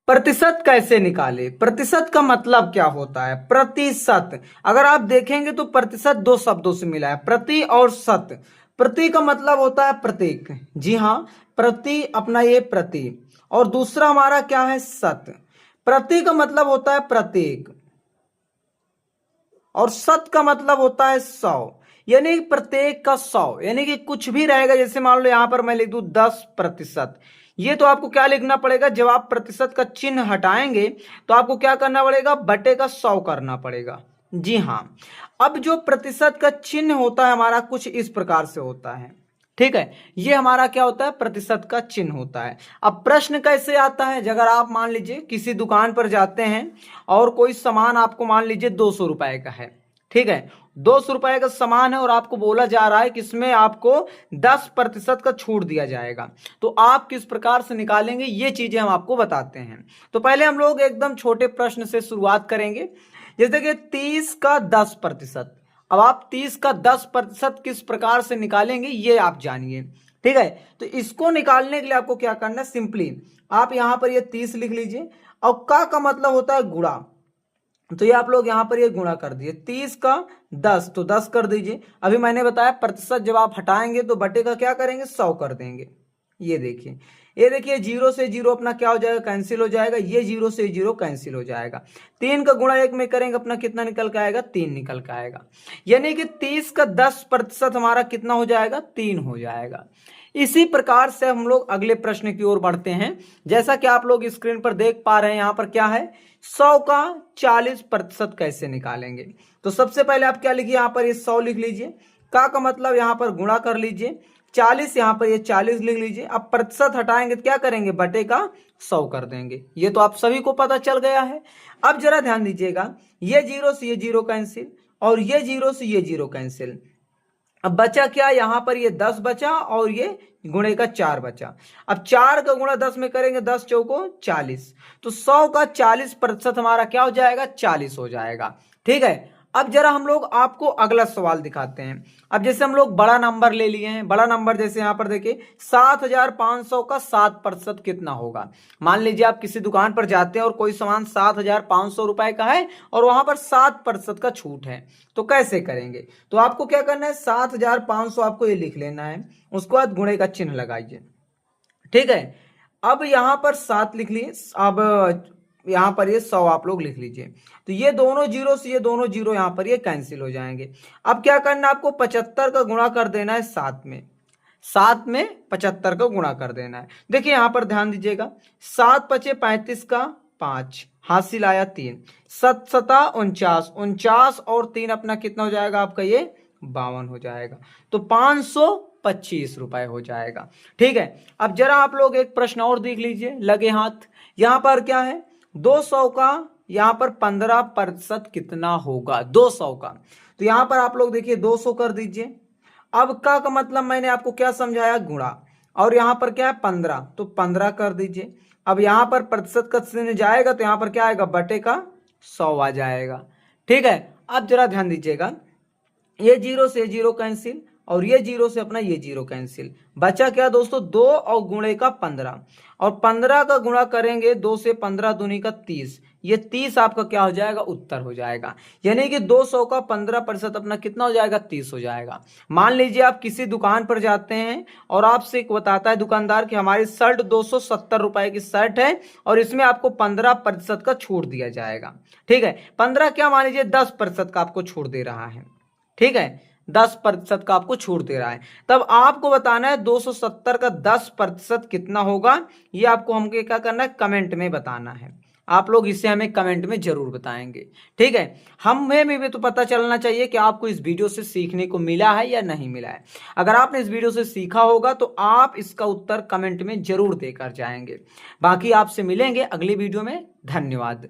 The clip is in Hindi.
प्रतिशत कैसे निकाले? प्रतिशत का मतलब क्या होता है? प्रतिशत, अगर आप देखेंगे तो प्रतिशत दो शब्दों से मिला है, प्रति और शत। प्रति का मतलब होता है प्रत्येक, जी हाँ, प्रति अपना ये प्रति, और दूसरा हमारा क्या है? शत। प्रति का मतलब होता है प्रत्येक, और शत का मतलब होता है 100, यानी प्रत्येक का 100, यानी कि कुछ भी रहेगा। जैसे मान लो यहां पर मैं लिख दूं 10%, ये तो आपको क्या लिखना पड़ेगा? जब आप प्रतिशत का चिन्ह हटाएंगे तो आपको क्या करना पड़ेगा? बटे का 100 करना पड़ेगा, जी हाँ। अब जो प्रतिशत का चिन्ह होता है हमारा कुछ इस प्रकार से होता है, ठीक है, ये हमारा क्या होता है? प्रतिशत का चिन्ह होता है। अब प्रश्न कैसे आता है? अगर आप मान लीजिए किसी दुकान पर जाते हैं और कोई सामान आपको मान लीजिए 200 रुपए का है, ठीक है, 200 रुपए का सामान है और आपको बोला जा रहा है कि इसमें आपको 10% का छूट दिया जाएगा, तो आप किस प्रकार से निकालेंगे? ये चीजें हम आपको बताते हैं। तो पहले हम लोग एकदम छोटे प्रश्न से शुरुआत करेंगे, जैसे कि 30 का 10%। अब आप 30 का 10% किस प्रकार से निकालेंगे ये आप जानिए, ठीक है। तो इसको निकालने के लिए आपको क्या करना है? सिंपली आप यहां पर ये 30 लिख लीजिए, और का मतलब होता है गुणा, तो ये आप लोग यहां पर ये गुणा कर दिए, 30 का 10 तो 10 कर दीजिए। अभी मैंने बताया प्रतिशत जब आप हटाएंगे तो बटे का क्या करेंगे? 100 कर देंगे। ये देखिए, ये देखिए, जीरो से जीरो अपना क्या हो जाएगा? कैंसिल हो जाएगा। ये जीरो से जीरो कैंसिल हो जाएगा। 3 का गुणा 1 में करेंगे अपना कितना निकल के आएगा? 3 निकल के आएगा। यानी कि 30 का 10% हमारा कितना हो जाएगा? 3 हो जाएगा। इसी प्रकार से हम लोग अगले प्रश्न की ओर बढ़ते हैं। जैसा कि आप लोग स्क्रीन पर देख पा रहे हैं, यहां पर क्या है? 100 का 40% कैसे निकालेंगे? तो सबसे पहले आप क्या लिखिए? यहां पर ये 100 लिख लीजिए, का मतलब यहां पर गुणा कर लीजिए, 40 यहां पर ये 40 लिख लीजिए। अब प्रतिशत हटाएंगे तो क्या करेंगे? बटे का 100 कर देंगे। ये तो आप सभी को पता चल गया है। अब जरा ध्यान दीजिएगा, ये जीरो से ये जीरो कैंसिल, और ये जीरो से ये जीरो कैंसिल। अब बचा क्या? यहां पर ये 10 बचा और ये गुणे का 4 बचा। अब 4 का गुणा 10 में करेंगे, 10 चौको 40, तो 100 का 40% हमारा क्या हो जाएगा? 40 हो जाएगा, ठीक है। अब जरा हम लोग आपको अगला सवाल दिखाते हैं। अब जैसे हम लोग बड़ा नंबर ले लिए हैं, बड़ा नंबर जैसे यहां पर देखिए 7500 का 7% कितना होगा? मान लीजिए आप किसी दुकान पर जाते हैं और कोई सामान 7500 रुपए का है और वहां पर 7% का छूट है, तो कैसे करेंगे? तो आपको क्या करना है? 7500 आपको ये लिख लेना है, उसके बाद गुणे का चिन्ह लगाइए, ठीक है। अब यहां पर 7 लिख लिए, अब यहां पर ये 100 आप लोग लिख लीजिए। तो ये दोनों जीरो से ये दोनों जीरो यहां पर ये कैंसिल हो जाएंगे। अब क्या करना है? आपको 75 का गुणा कर देना है 7 में, 7 में 75 का गुणा कर देना है। देखिए यहां पर ध्यान दीजिएगा, 7 पचे 35 का 5, हासिल आया 3, 7 सता 49, 49 और 3 अपना कितना हो जाएगा? आपका ये 52 हो जाएगा। तो 525 रुपए हो जाएगा, ठीक है। अब जरा आप लोग एक प्रश्न और देख लीजिए, लगे हाथ। यहां पर क्या है? 200 का यहां पर 15% कितना होगा? 200 का, तो यहां पर आप लोग देखिए 200 कर दीजिए। अब का मतलब मैंने आपको क्या समझाया? गुणा, और यहां पर क्या है? 15, तो 15 कर दीजिए। अब यहां पर प्रतिशत का चिन्ह जाएगा तो यहां पर क्या आएगा? बटे का 100 आ जाएगा, ठीक है। अब जरा ध्यान दीजिएगा, ये जीरो से जीरो कैंसिल, और ये जीरो से अपना ये जीरो कैंसिल, बचा क्या दोस्तों? 2 और गुणे का 15, और 15 का गुणा करेंगे 2 से, 15 दूनी का 30, ये 30 आपका क्या हो जाएगा? उत्तर हो जाएगा। यानी कि 200 का 15% अपना कितना हो जाएगा? 30 हो जाएगा। मान लीजिए आप किसी दुकान पर जाते हैं और आपसे एक बताता है दुकानदार कि हमारी शर्ट 270 रुपए की शर्ट है और इसमें आपको 15% का छूट दिया जाएगा, ठीक है। 15 क्या, मान लीजिए 10% का आपको छूट दे रहा है, ठीक है, 10% का आपको छूट दे रहा है। तब आपको बताना है 270 का 10% कितना होगा। ये आपको हमको क्या करना है? कमेंट में बताना है। आप लोग इसे हमें कमेंट में जरूर बताएंगे, ठीक है। हमें भी तो पता चलना चाहिए कि आपको इस वीडियो से सीखने को मिला है या नहीं मिला है। अगर आपने इस वीडियो से सीखा होगा तो आप इसका उत्तर कमेंट में जरूर देकर जाएंगे। बाकी आपसे मिलेंगे अगली वीडियो में। धन्यवाद।